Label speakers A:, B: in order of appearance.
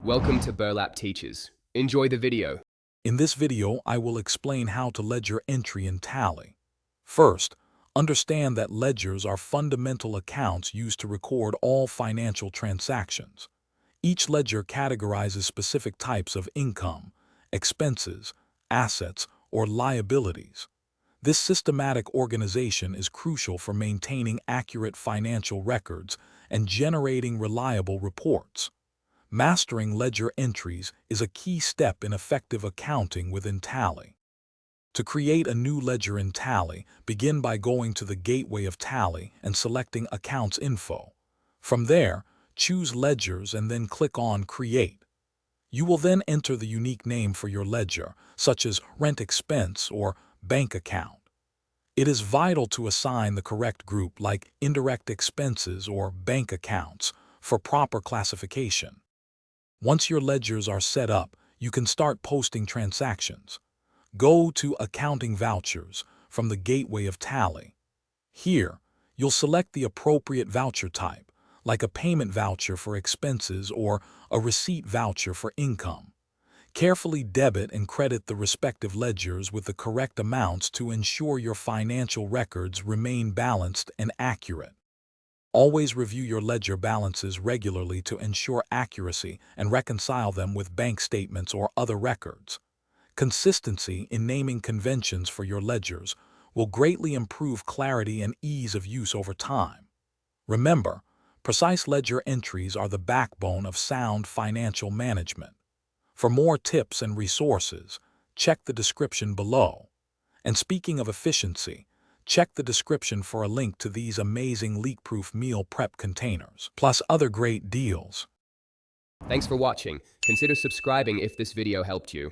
A: Welcome to Burlap Teachers. Enjoy the video.
B: In this video, I will explain how to ledger entry and tally. First, understand that ledgers are fundamental accounts used to record all financial transactions. Each ledger categorizes specific types of income, expenses, assets, or liabilities. This systematic organization is crucial for maintaining accurate financial records and generating reliable reports. Mastering ledger entries is a key step in effective accounting within Tally. To create a new ledger in Tally, begin by going to the gateway of Tally and selecting Accounts Info. From there, choose Ledgers and then click on Create. You will then enter the unique name for your ledger, such as Rent Expense or Bank Account. It is vital to assign the correct group like Indirect Expenses or Bank Accounts for proper classification. Once your ledgers are set up, you can start posting transactions. Go to Accounting Vouchers from the gateway of Tally. Here, you'll select the appropriate voucher type, like a payment voucher for expenses or a receipt voucher for income. Carefully debit and credit the respective ledgers with the correct amounts to ensure your financial records remain balanced and accurate. Always review your ledger balances regularly to ensure accuracy and reconcile them with bank statements or other records. Consistency in naming conventions for your ledgers will greatly improve clarity and ease of use over time. Remember, precise ledger entries are the backbone of sound financial management. For more tips and resources, check the description below. And speaking of efficiency, check the description for a link to these amazing leak-proof meal prep containers, plus other great deals.
A: Thanks for watching. Consider subscribing if this video helped you.